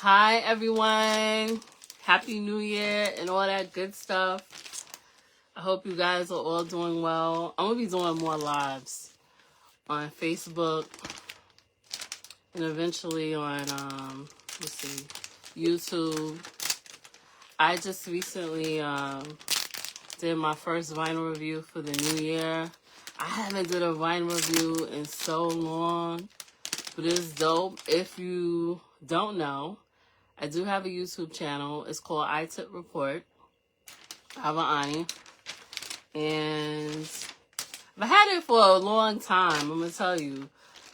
Hi everyone, happy new year and all that good stuff. I hope you guys are all doing well. I'm gonna be doing more lives on Facebook and eventually on YouTube. I just recently did my first vinyl review for the new year. I haven't did a vinyl review in so long, but it's dope. If you don't know, I do have a YouTube channel. It's called iTipWell, iveriani, and I've had it for a long time, I'm gonna tell you.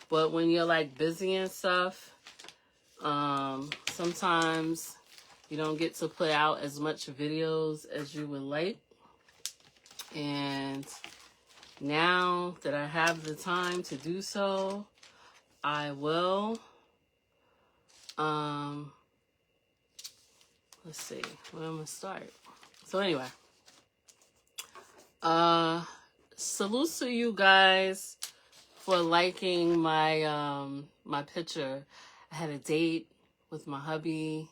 But when you're like busy and stuff, sometimes you don't get to put out as much videos as you would like. And now that I have the time to do so, I will. Let's see, where I'm gonna start. So anyway, salute to you guys for liking my my picture. I had a date with my hubby,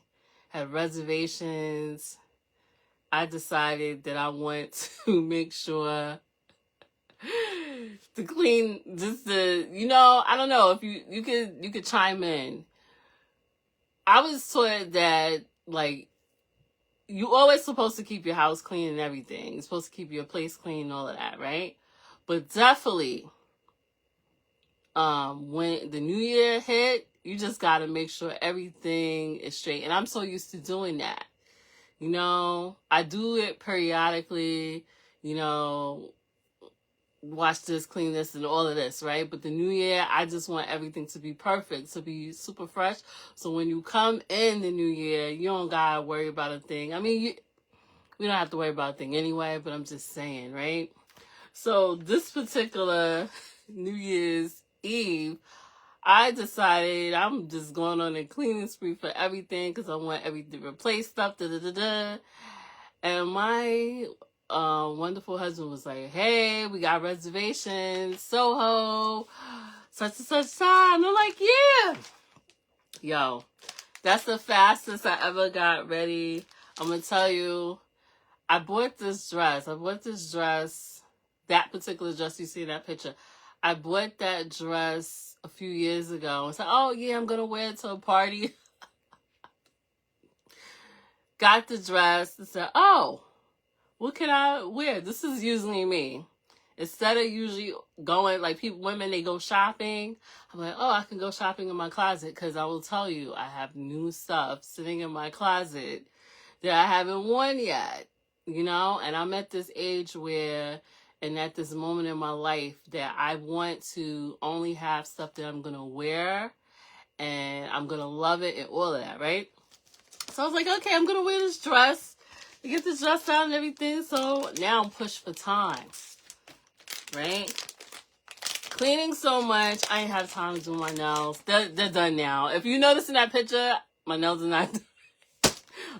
had reservations. I decided that I want to make sure to clean just the, I don't know if you could chime in. I was taught that like you always supposed to keep your house clean and everything. You're supposed to keep your place clean and all of that, right? But definitely, when the new year hit, you just got to make sure everything is straight. And I'm so used to doing that. I do it periodically, wash this, clean this, and all of this, right? But the new year, I just want everything to be perfect, to be super fresh. So when you come in the new year, you don't gotta worry about a thing. I mean, we don't have to worry about a thing anyway, but I'm just saying, right? So this particular New Year's Eve, I decided I'm just going on a cleaning spree for everything because I want everything replaced stuff, And my wonderful husband was like, hey, we got reservations, Soho, such and such time. I'm like, yeah. Yo, that's the fastest I ever got ready. I'm going to tell you, I bought this dress. That particular dress you see in that picture. I bought that dress a few years ago. I said, oh, yeah, I'm going to wear it to a party. Got the dress and said, oh, what can I wear? This is usually me. Instead of usually going, like women, they go shopping. I'm like, oh, I can go shopping in my closet because I will tell you, I have new stuff sitting in my closet that I haven't worn yet, And I'm at this age where, and at this moment in my life, that I want to only have stuff that I'm going to wear and I'm going to love it and all of that, right? So I was like, okay, I'm going to wear this dress. To get this dress out and everything. So now I'm pushed for time. Right? Cleaning so much, I ain't have time to do my nails. They're done now. If you notice in that picture, my nails are not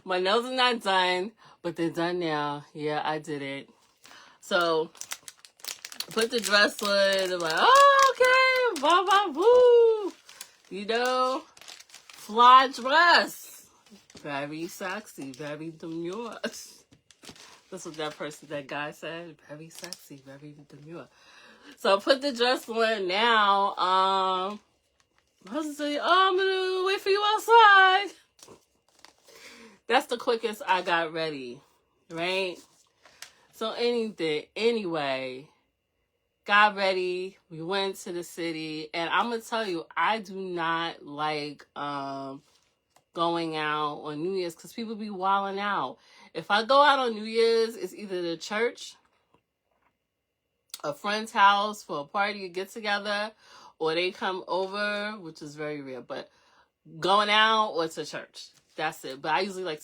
my nails are not done, but they're done now. Yeah, I did it. So put the dress on. I'm like, oh, okay, blah blah boo. Fly dress. Very sexy, very demure. That's what that guy said. Very sexy, very demure. So I put the dress on now. My husband said, oh, I'm going to wait for you outside. That's the quickest I got ready, right? So anyway, got ready. We went to the city. And I'm going to tell you, I do not like going out on New Year's because people be wilding out. If I go out on New Year's, it's either the church, a friend's house for a party, a get together, or they come over, which is very rare, but going out or to church. That's it. But I usually like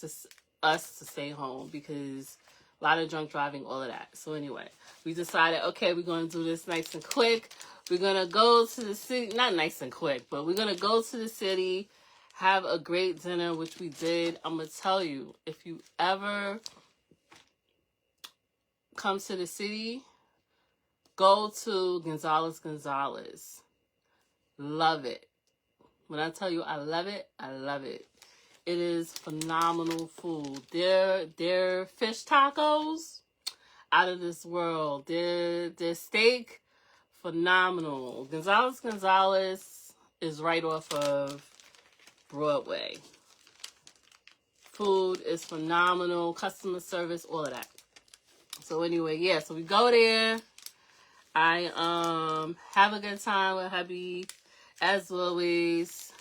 us to stay home because a lot of drunk driving, all of that. So anyway, we decided, okay, we're going to do this nice and quick. We're going to go to the city, not nice and quick, but we're going to go to the city, have a great dinner, which we did. I'm going to tell you, if you ever come to the city, go to Gonzalez. Love it. When I tell you I love it, I love it. It is phenomenal food. Their fish tacos, out of this world. Their steak, phenomenal. Gonzalez is right off of Broadway. Food is phenomenal. Customer service, all of that. So anyway, yeah, so we go there. I have a good time with hubby, as always,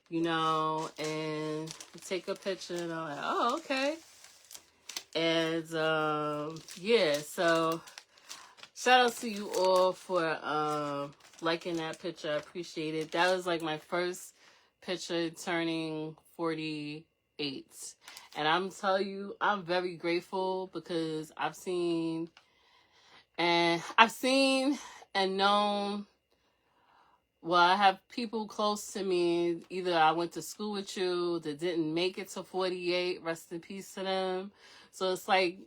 you know, and take a picture, and I'm like, oh, okay. And yeah, so shout out to you all for liking that picture. I appreciate it. That was like my first picture turning 48. And I'm telling you, I'm very grateful because I've seen and known, well, I have people close to me. Either I went to school with you that didn't make it to 48. Rest in peace to them. So it's like,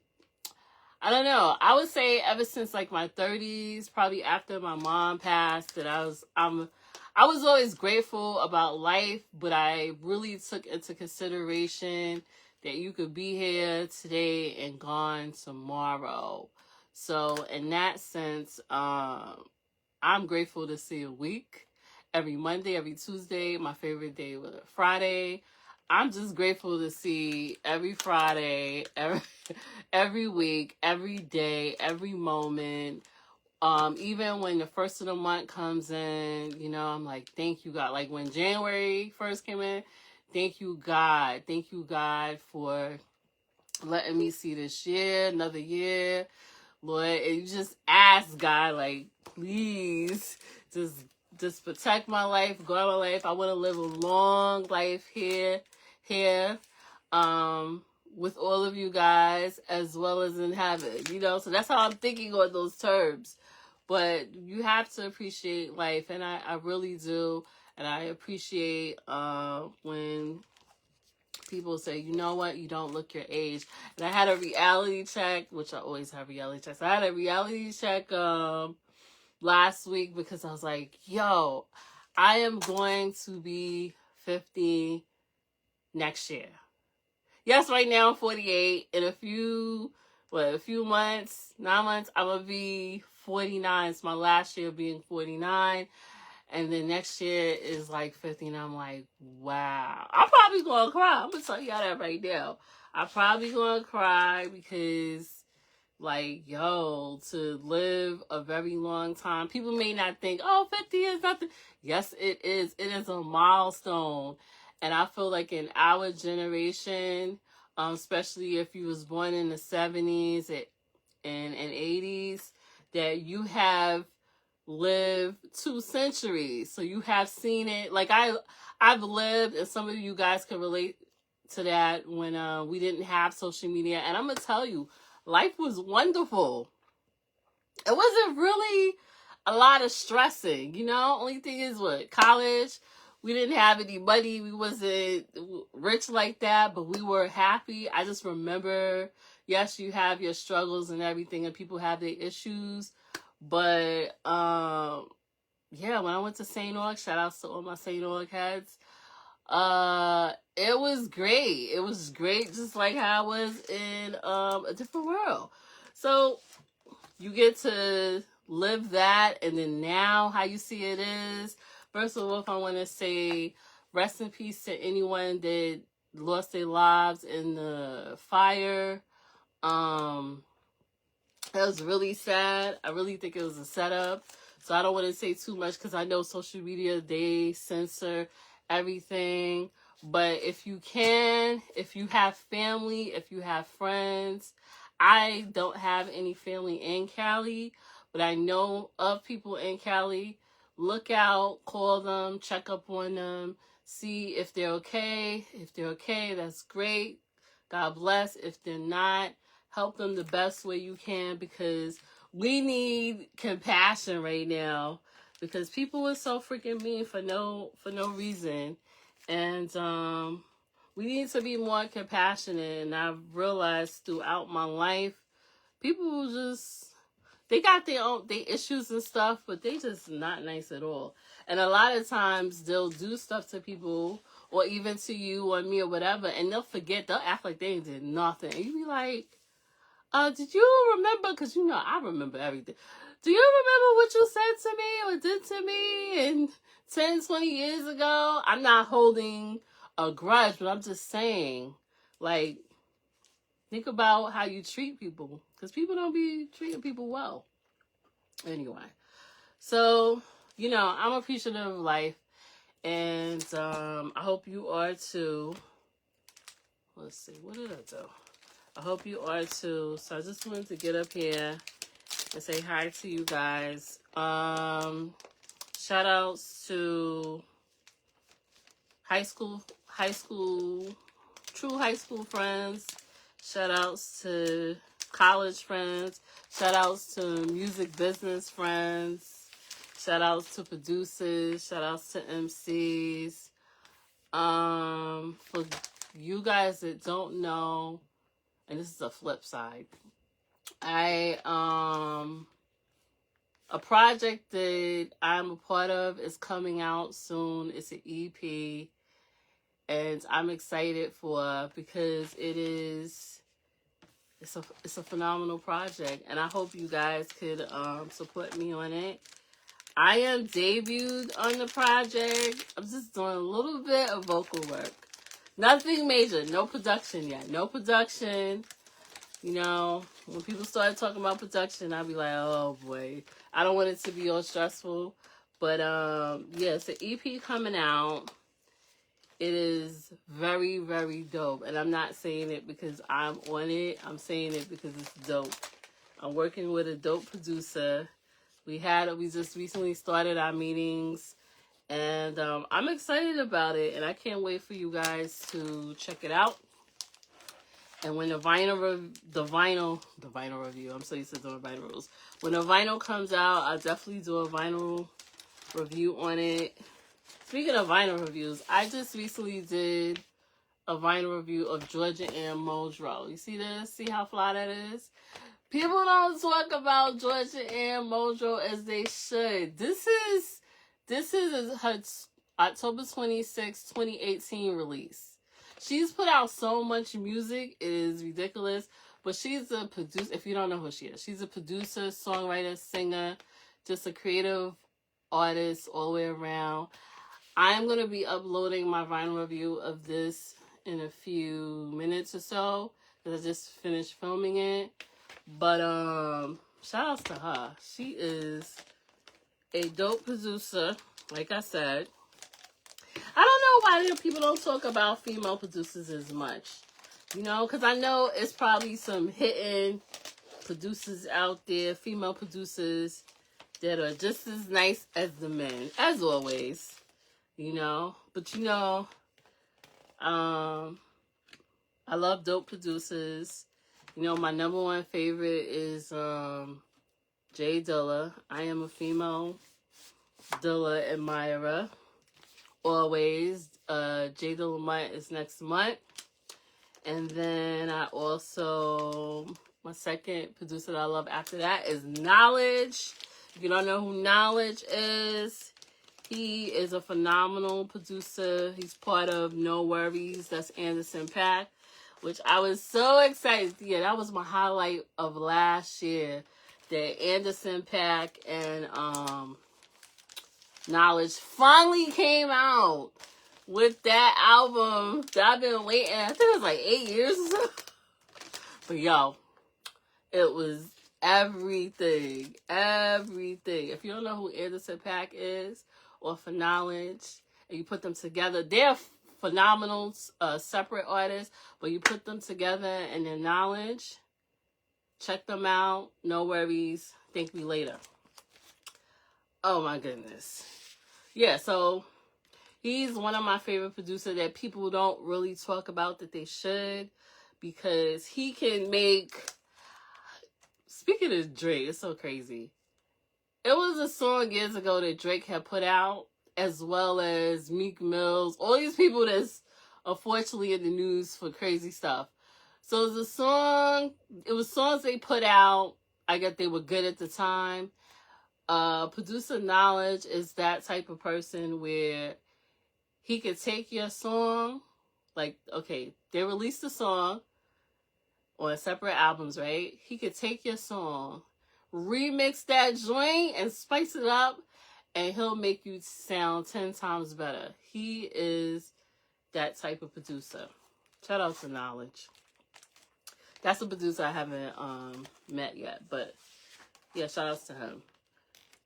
I don't know. I would say ever since like my 30s, probably after my mom passed, that I was always grateful about life, but I really took into consideration that you could be here today and gone tomorrow. So in that sense, I'm grateful to see a week. Every Monday, every Tuesday, my favorite day was Friday. I'm just grateful to see every Friday, every week, every day, every moment. Even when the first of the month comes in, you know, I'm like, thank you, God. Like when January first came in, thank you, God. Thank you, God, for letting me see this year, another year. Lord, and you just ask God, like, please, just protect my life, guard my life. I want to live a long life here, with all of you guys, as well as in heaven, you know? So that's how I'm thinking on those terms. But you have to appreciate life, and I really do. And I appreciate when people say, you know what, you don't look your age. And I had a reality check, which I always have reality checks. I had a reality check last week because I was like, yo, I am going to be 50 next year. Yes, right now I'm 48. In a few months, 9 months, I'm going to be 49. It's my last year being 49. And then next year is like 50, and I'm like, wow. I'm probably going to cry. I'm going to tell y'all that right now. I'm probably going to cry because, like, yo, to live a very long time. People may not think, oh, 50 is nothing. Yes, it is. It is a milestone. And I feel like in our generation, especially if you was born in the 70s and 80s, that you have lived 2 centuries, so you have seen it. Like I've lived, and some of you guys can relate to that, when we didn't have social media. And I'm gonna tell you, life was wonderful. It wasn't really a lot of stressing, you know. Only thing is, what, college, we didn't have any money, we wasn't rich like that, but we were happy. I just remember, yes, you have your struggles and everything, and people have their issues. But yeah, when I went to St. Aug, shout out to all my St. Aug heads. It was great. It was great, just like how I was in a different world. So you get to live that, and then now how you see it is. First of all, if I want to say rest in peace to anyone that lost their lives in the fire. That was really sad. I really think it was a setup. So I don't want to say too much because I know social media, they censor everything. But if you can, if you have family, if you have friends, I don't have any family in Cali, but I know of people in Cali. Look out, call them, check up on them, see if they're okay. If they're okay, that's great. God bless. If they're not, help them the best way you can, because we need compassion right now, because people are so freaking mean for no reason. And we need to be more compassionate. And I've realized throughout my life, people just, they got their issues and stuff, but they just not nice at all. And a lot of times they'll do stuff to people, or even to you or me or whatever, and they'll forget. They'll act like they did nothing. And you be like, did you remember? Because, you know, I remember everything. Do you remember what you said to me or did to me in 10, 20 years ago? I'm not holding a grudge, but I'm just saying, like, think about how you treat people. Because people don't be treating people well. Anyway. So, you know, I'm appreciative of life. And I hope you are too. Let's see. What did I do? I hope you are too. So I just wanted to get up here and say hi to you guys. Shout outs to high school, true high school friends. Shout outs to college friends. Shout outs to music business friends. Shout outs to producers. Shout outs to MCs. For you guys that don't know, and this is a flip side, a project that I'm a part of is coming out soon. It's an EP, and I'm excited for because it's a phenomenal project, and I hope you guys could support me on it. I am debuted on the project. I'm just doing a little bit of vocal work. Nothing major. No production yet. No production. You know, when people started talking about production, I'd be like, oh boy. I don't want it to be all stressful. But yeah, it's an EP coming out. It is very, very dope. And I'm not saying it because I'm on it. I'm saying it because it's dope. I'm working with a dope producer. We just recently started our meetings, and I'm excited about it, and I can't wait for you guys to check it out. And when the vinyl review, I'm so used to doing vinyl reviews. When the vinyl comes out, I'll definitely do a vinyl review on it. Speaking of vinyl reviews, I just recently did a vinyl review of Georgia Ann Muldrow. You see this? See how fly that is? People don't talk about Georgia Ann Muldrow as they should. This is her October 26, 2018 release. She's put out so much music, it is ridiculous. But she's a producer, if you don't know who she is. She's a producer, songwriter, singer, just a creative artist all the way around. I'm going to be uploading my vinyl review of this in a few minutes or so, because I just finished filming it. But shout outs to her. She is a dope producer, like I said. I don't know why people don't talk about female producers as much. You know, because I know it's probably some hidden producers out there, female producers, that are just as nice as the men, as always. You know, but you know, I love dope producers. You know, my number one favorite is Jay Dilla. I am a female Dilla admirer. Always. Jay Dilla month is next month. And then I also, my second producer that I love after that is Knowledge. If you don't know who Knowledge is, he is a phenomenal producer. He's part of No Worries. That's Anderson .Paak, which I was so excited. Yeah, that was my highlight of last year. That Anderson .Paak and Knowledge finally came out with that album that I've been waiting. I think it was like 8 years or so. But yo, it was everything. Everything. If you don't know who Anderson .Paak is, or for Knowledge, and you put them together, they're phenomenal separate artists, but you put them together and their Knowledge, check them out. No Worries. Thank me later. Oh my goodness. Yeah, so he's one of my favorite producers that people don't really talk about that they should, because he can make, speaking of Drake, it's so crazy. It was a song years ago that Drake had put out, as well as Meek Mills, all these people that's unfortunately in the news for crazy stuff. So it was songs they put out, I guess they were good at the time. Producer Knowledge is that type of person where he could take your song, like, okay, they released the song on separate albums, right? He could take your song, remix that joint, and spice it up, and he'll make you sound 10 times better. He is that type of producer. Shout out to Knowledge. That's a producer I haven't met yet, but yeah, shout outs to him.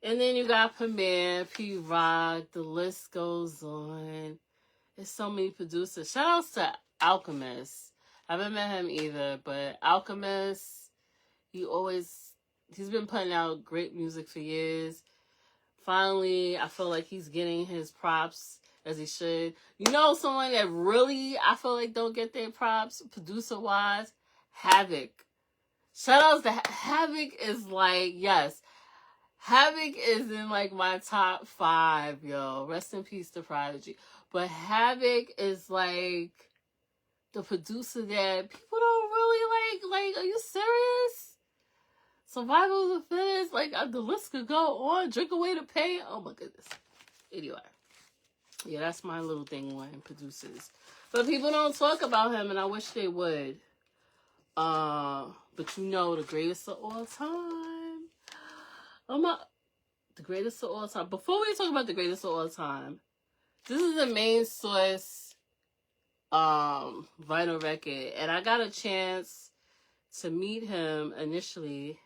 And then you got Premier, P Rock, the list goes on. There's so many producers. Shout outs to Alchemist. I haven't met him either, but Alchemist, he's been putting out great music for years. Finally, I feel like he's getting his props as he should. You know, someone that really, I feel like don't get their props, producer-wise, Havoc. Shout outs to Havoc is like, yes, Havoc is in like my top 5, yo. Rest in peace to Prodigy. But Havoc is like the producer that people don't really like. Like, are you serious? Survival of the Fittest, like the list could go on. Drink Away the Pain. Oh my goodness. Anyway, yeah, that's my little thing on producers. But people don't talk about him, and I wish they would. But you know, the greatest of all time. The greatest of all time. Before we talk about the greatest of all time, this is the Main Source vinyl record, and I got a chance to meet him initially.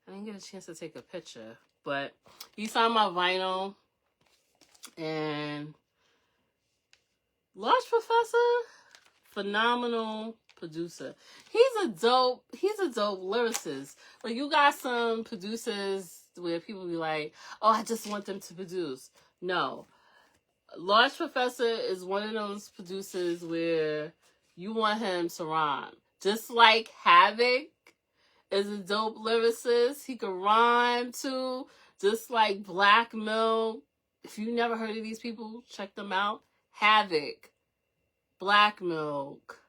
I didn't get a chance to take a picture, but he signed my vinyl. And Large Professor, phenomenal producer. He's a dope lyricist. Like, you got some producers where people be like, oh, I just want them to produce. No. Large Professor is one of those producers where you want him to rhyme. Just like Havoc is a dope lyricist. He can rhyme too. Just like Black Milk. If you never heard of these people, check them out. Havoc, Black Milk,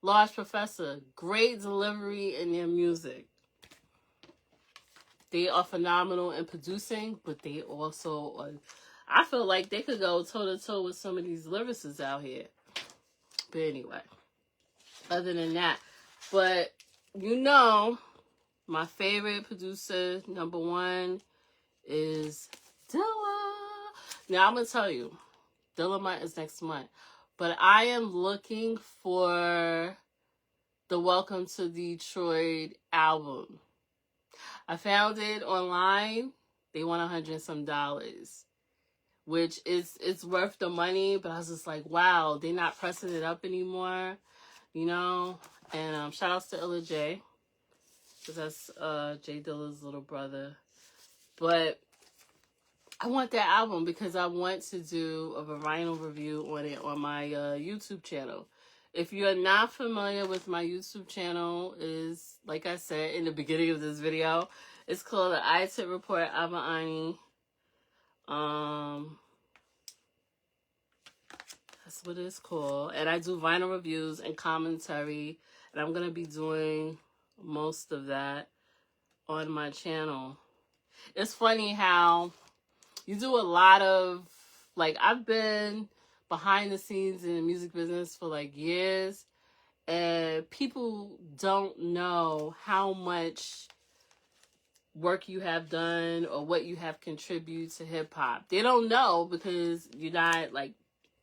Large Professor. Great delivery in their music. They are phenomenal in producing, but they also are, I feel like they could go toe-to-toe with some of these lyricists out here. But anyway, other than that. But, you know, my favorite producer, number 1, is Dilla. Now, I'm going to tell you, Dilla is next month. But I am looking for the Welcome to Detroit album. I found it online. They want $100 some, which it's worth the money. But I was just like, wow, they're not pressing it up anymore, you know. And shout outs to Illa J, because that's Jay Dilla's little brother. But I want that album because I want to do a vinyl review on it on my YouTube channel. If you're not familiar with my YouTube channel, is like I said in the beginning of this video, it's called the iTip Report iveriani. That's what it's called. And I do vinyl reviews and commentary, and I'm gonna be doing most of that on my channel. It's funny how you do a lot of, like, I've been behind the scenes in the music business for like years, and people don't know how much work you have done or what you have contributed to hip hop. They don't know because you're not, like,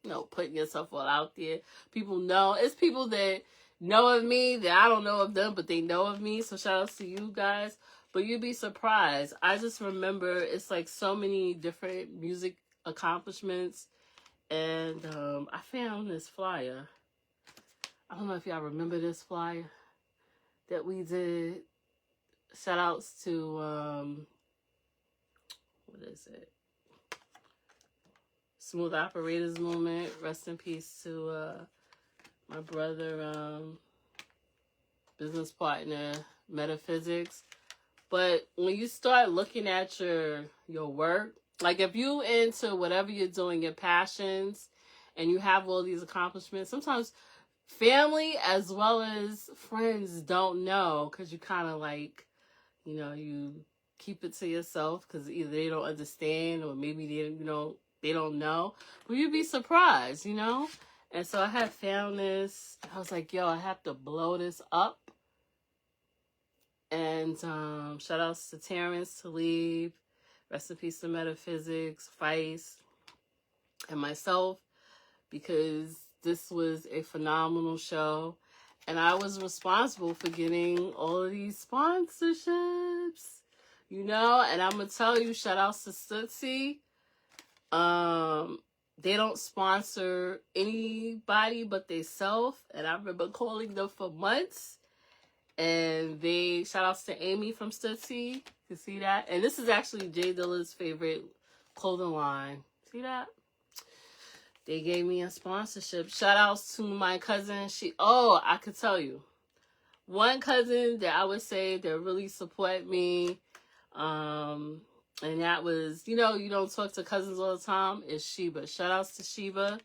you know, putting yourself all out there. People know. It's people that know of me that I don't know of them, but they know of me. So shout outs to you guys. But you'd be surprised. I just remember it's like so many different music accomplishments. And I found this flyer. I don't know if y'all remember this flyer that we did. Shout outs to, what is it? Smooth Operators Movement. Rest in peace to my brother, business partner, Metaphysics. But when you start looking at your work, like if you into whatever you're doing, your passions, and you have all these accomplishments, sometimes family as well as friends don't know because you kind of like, you know, you keep it to yourself because either they don't understand or maybe they, you know, they don't know. But you'd be surprised, you know? And so I had found this. I was like, yo, I have to blow this up. And shout outs to Terrence, Talib, rest in peace to Metaphysics, Feist, and myself, because this was a phenomenal show. And I was responsible for getting all of these sponsorships, you know? And I'm going to tell you, shout outs to Stutzy. They don't sponsor anybody but they self. And I remember calling them for months. And they, shout outs to Amy from Stutzy. You see that? And this is actually Jay Dilla's favorite clothing line. See that? They gave me a sponsorship. Shout outs to my cousin. I could tell you. One cousin that I would say that really support me. And that was, you know, you don't talk to cousins all the time, is Sheba. Shout outs to Sheba.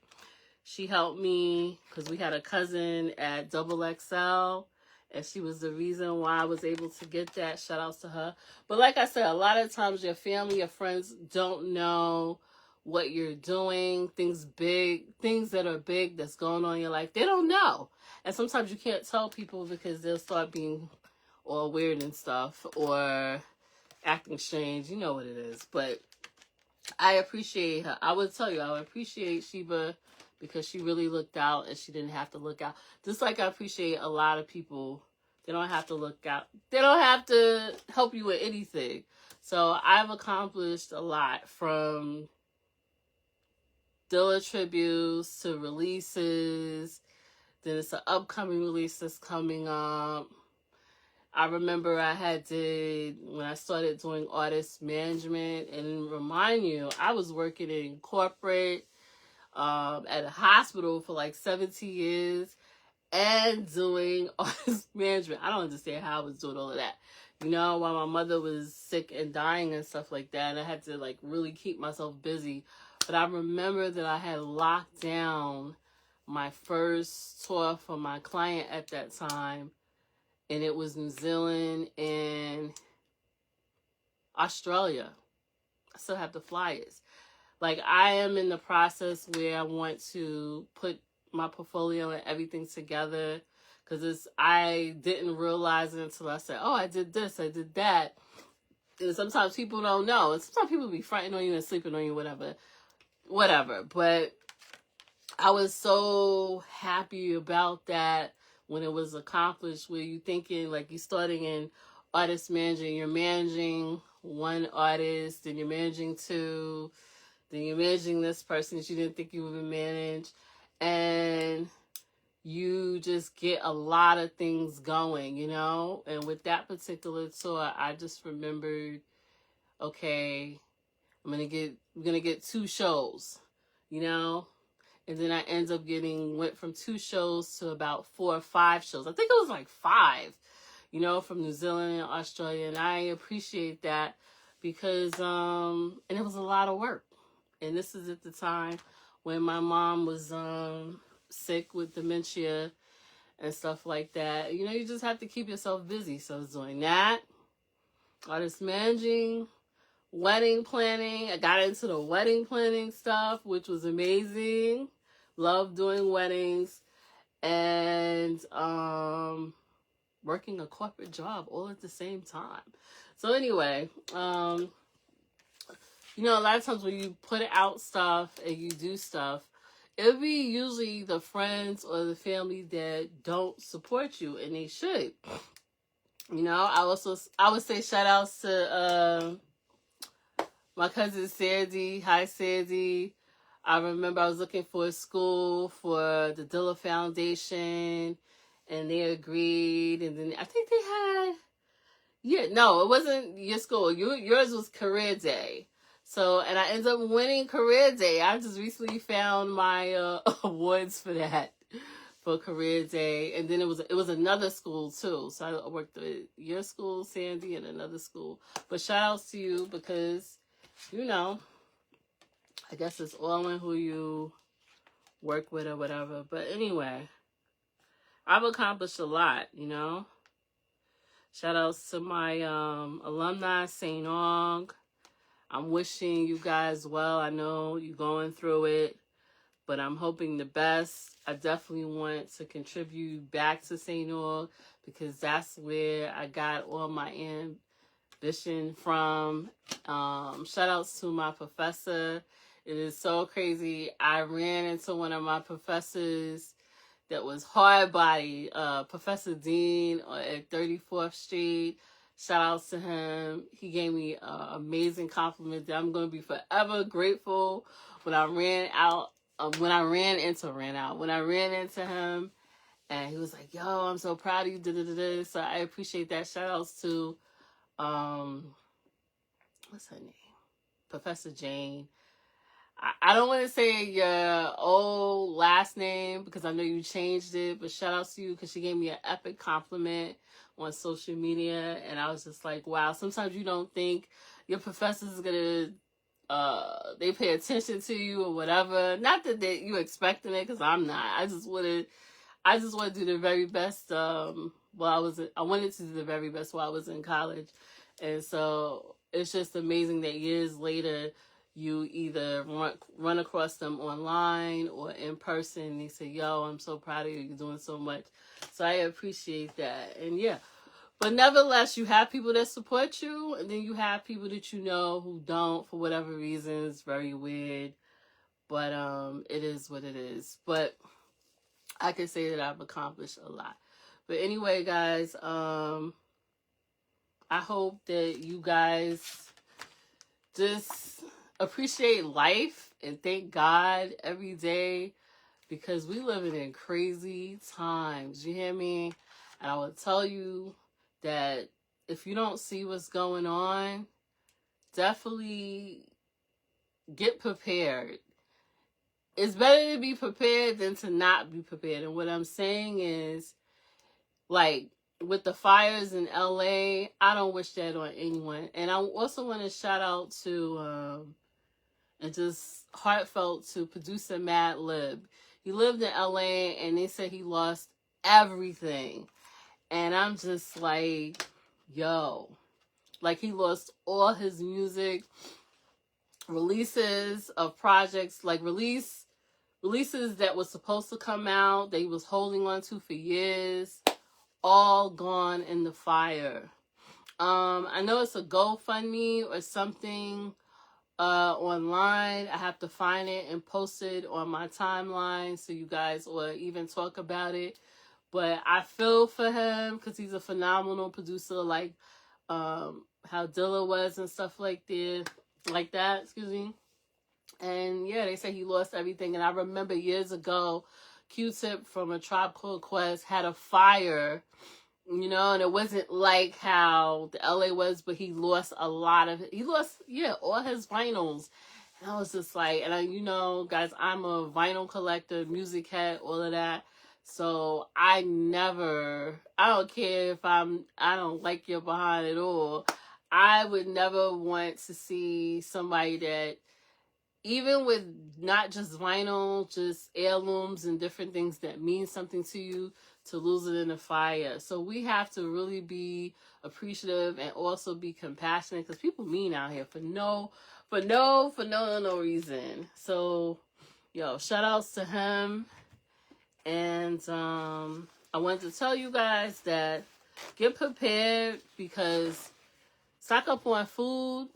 She helped me because we had a cousin at XXL. And she was the reason why I was able to get that. Shout outs to her. But like I said, a lot of times your family, your friends don't know what you're doing. Things that are big that's going on in your life. They don't know. And sometimes you can't tell people because they'll start being all weird and stuff. Or acting strange. You know what it is. But I appreciate her. I would tell you, I would appreciate Sheba because she really looked out and she didn't have to look out. Just like I appreciate a lot of people. They don't have to look out. They don't have to help you with anything. So I've accomplished a lot, from Dilla tributes to releases. Then it's an upcoming release that's coming up. I remember when I started doing artist management, and remind you, I was working in corporate, at a hospital for like 17 years and doing artist management. I don't understand how I was doing all of that. You know, while my mother was sick and dying and stuff like that, and I had to like really keep myself busy. But I remember that I had locked down my first tour for my client at that time, and it was New Zealand and Australia. I still have the flyers. Like, I am in the process where I want to put my portfolio and everything together, because I didn't realize it until I said, oh, I did this, I did that. And sometimes people don't know. And sometimes people be fronting on you and sleeping on you, whatever. But I was so happy about that when it was accomplished, where you thinking, like, you starting in artist managing, you're managing one artist, then you're managing two, then you're managing this person that you didn't think you would manage, and you just get a lot of things going, you know? And with that particular tour, I just remembered, okay, we're gonna get 2 shows, you know? And then I went from 2 shows to about 4 or 5 shows. I think it was like 5, you know, from New Zealand and Australia. And I appreciate that because, and it was a lot of work. And this is at the time when my mom was sick with dementia and stuff like that. You know, you just have to keep yourself busy. So I was doing that, artist managing, wedding planning. I got into the wedding planning stuff, which was amazing. Love doing weddings, and working a corporate job all at the same time. So anyway, you know, a lot of times when you put out stuff and you do stuff, it'll be usually the friends or the family that don't support you, and they should. You know, I would say shout outs to my cousin Sandy. Hi, Sandy. I remember I was looking for a school for the Dilla Foundation, and they agreed. And then I think they had, no, it wasn't your school. Yours was Career Day. So, and I ended up winning Career Day. I just recently found my awards for that, for Career Day. And then it was another school too. So I worked at your school, Sandy, and another school. But shout outs to you because, you know, I guess it's all in who you work with or whatever. But anyway, I've accomplished a lot, you know. Shout outs to my alumni, St. Ong. I'm wishing you guys well. I know you're going through it, but I'm hoping the best. I definitely want to contribute back to St. Aug because that's where I got all my ambition from. Shout outs to my professor. It is so crazy. I ran into one of my professors that was hard body, Professor Dean at 34th Street. Shout outs to him. He gave me an amazing compliment that I'm going to be forever grateful. When I ran into him, and he was like, "Yo, I'm so proud of you." So I appreciate that. Shout outs to what's her name? Professor Jane. I don't want to say your old last name because I know you changed it, but shout out to you because she gave me an epic compliment on social media, and I was just like, wow. Sometimes you don't think your professor is gonna they pay attention to you or whatever. Not that you expecting it, because I'm not. I just want to do the very best. I wanted to do the very best while I was in college, and so it's just amazing that years later you either run across them online or in person, and they say, "Yo, I'm so proud of you. You're doing so much." So I appreciate that, and yeah. But nevertheless, you have people that support you, and then you have people that you know who don't for whatever reasons. Very weird, but it is what it is. But I can say that I've accomplished a lot. But anyway, guys, I hope that you guys just appreciate life and thank God every day, because we living in crazy times. You hear me? And I will tell you that if you don't see what's going on, definitely get prepared. It's better to be prepared than to not be prepared. And what I'm saying is, like, with the fires in LA, I don't wish that on anyone. And I also want to shout out to and just heartfelt to producer Mad Lib. He lived in LA and they said he lost everything. And I'm just like, yo, like he lost all his music, releases of projects, like releases that was supposed to come out, that he was holding on to for years, all gone in the fire. I know it's a GoFundMe or something online. I have to find it and post it on my timeline so you guys, or even talk about it. But I feel for him because he's a phenomenal producer, like how Dilla was and stuff like that. Excuse me. And yeah, they say he lost everything. And I remember years ago, Q-Tip from A Tribe Called Quest had a fire, you know, and it wasn't like how the LA was, but he lost a lot of it. He lost, all his vinyls. And I was just like, you know, guys, I'm a vinyl collector, music head, all of that. So I don't care if I don't like your behind at all. I would never want to see somebody that, even with not just vinyl, just heirlooms and different things that mean something to you, to lose it in a fire. So we have to really be appreciative and also be compassionate, because people mean out here for no reason. So, shout outs to him. And I wanted to tell you guys that get prepared, because stock up on food,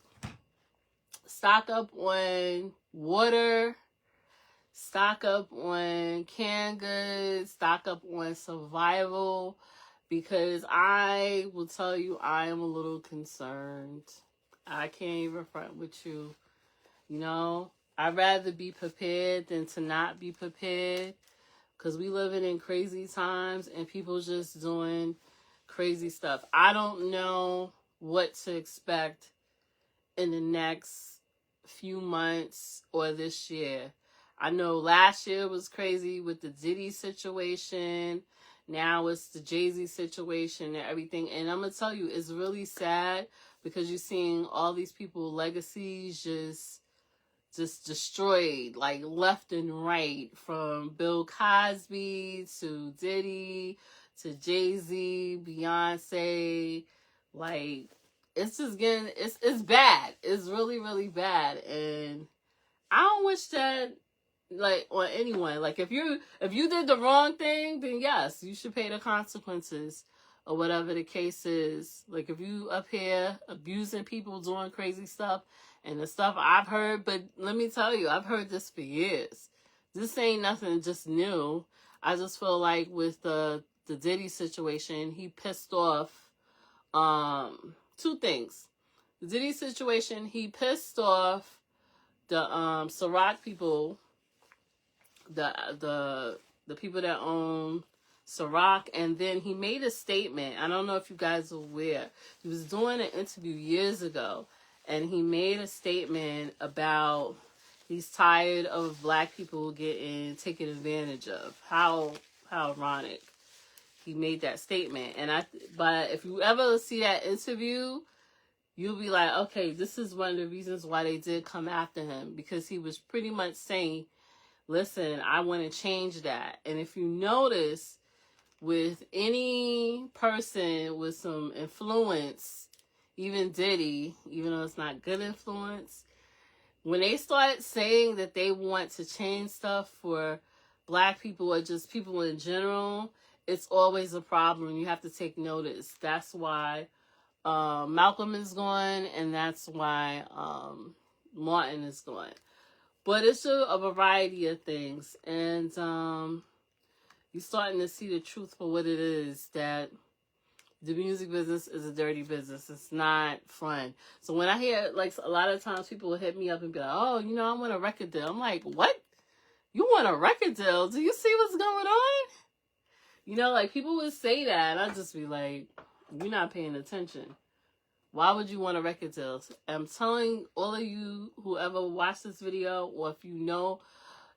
stock up on water, stock up on canned goods, stock up on survival, because I will tell you, I am a little concerned. I can't even front with you. You know, I'd rather be prepared than to not be prepared, because we living in crazy times and people just doing crazy stuff. I don't know what to expect in the next few months or this year. I know last year was crazy with the Diddy situation. Now it's the Jay-Z situation and everything. And I'm going to tell you, it's really sad, because you're seeing all these people's legacies just destroyed, like left and right, from Bill Cosby to Diddy to Jay-Z, Beyonce. Like, it's just getting, it's bad. It's really, really bad. And I don't wish that, like, on anyone. Like, if you did the wrong thing, then yes, you should pay the consequences or whatever the case is. Like, if you up here abusing people, doing crazy stuff, and the stuff I've heard, but let me tell you, I've heard this for years. This ain't nothing just new. I just feel like with the Diddy situation, he pissed off two things. The Diddy situation, he pissed off the Ciroc people, the people that own Ciroc, and then he made a statement. I don't know if you guys are aware. He was doing an interview years ago, and he made a statement about he's tired of black people getting taken advantage of. How ironic. He made that statement. But if you ever see that interview, you'll be like, okay, this is one of the reasons why they did come after him, because he was pretty much saying, listen, I want to change that. And if you notice, with any person with some influence, even Diddy, even though it's not good influence, when they start saying that they want to change stuff for black people or just people in general, it's always a problem. You have to take notice. That's why Malcolm is gone, and that's why Martin is gone. But it's a variety of things, and you're starting to see the truth for what it is, that the music business is a dirty business. It's not fun. So when I hear, like, a lot of times people will hit me up and be like, oh, you know, I want a record deal. I'm like, what? You want a record deal? Do you see what's going on? You know, like, people would say that, and I'd just be like, you're not paying attention. Why would you want a record deal? I'm telling all of you, whoever watched this video, or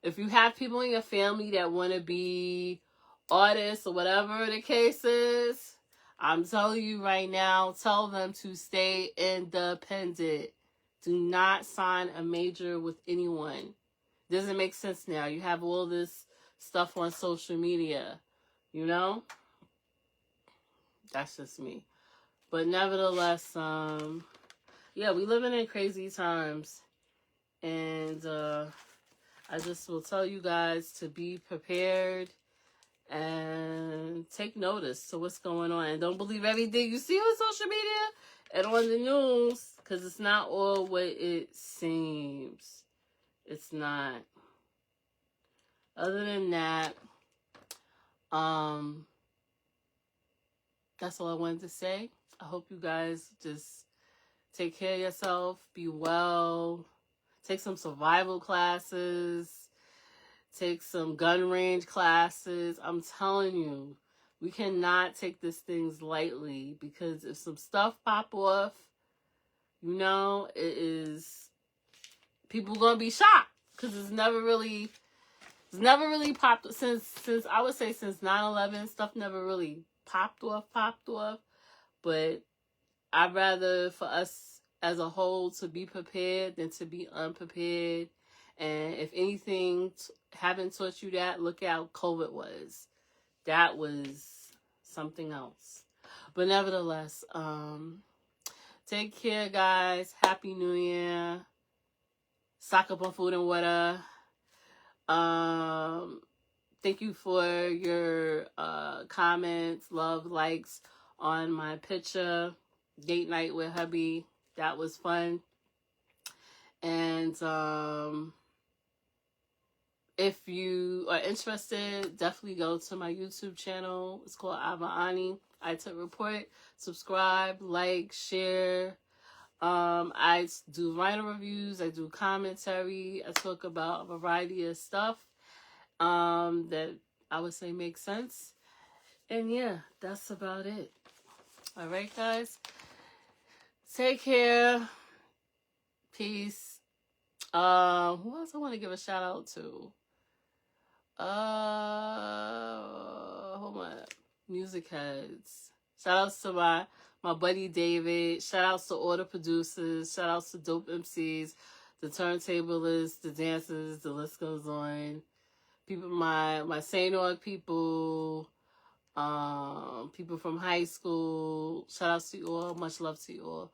if you have people in your family that want to be artists or whatever the case is, I'm telling you right now, tell them to stay independent. Do not sign a major with anyone. Doesn't make sense now. You have all this stuff on social media, you know? That's just me. But nevertheless, yeah, we living in crazy times. And I just will tell you guys to be prepared and take notice to what's going on. And don't believe everything you see on social media and on the news, because it's not all what it seems. It's not. Other than that, that's all I wanted to say. I hope you guys just take care of yourself, be well, take some survival classes, take some gun range classes. I'm telling you, we cannot take these things lightly, because if some stuff pop off, you know, people gonna be shocked, because it's never really popped since I would say since 9/11. Stuff never really popped off. But I'd rather for us as a whole to be prepared than to be unprepared. And if anything haven't taught you that, look at how COVID was. That was something else. But nevertheless, take care, guys. Happy New Year. Stock up on food and water. Thank you for your comments, love, likes on my picture, date night with hubby. That was fun. And if you are interested, definitely go to my YouTube channel. It's called Iveriani, iTipReport. Subscribe, like, share. I do writer reviews. I do commentary. I talk about a variety of stuff that I would say makes sense. And yeah, that's about it. All right, guys. Take care. Peace. Who else I want to give a shout out to? Hold on. Music heads. Shout outs to my buddy David. Shout outs to all the producers. Shout outs to dope MCs, the turntablists, the dancers. The list goes on. People, my St. Aug people, people from high school. Shout outs to you all. Much love to you all.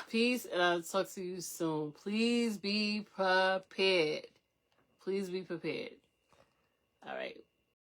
Peace, and I'll talk to you soon. Please be prepared. Please be prepared. All right.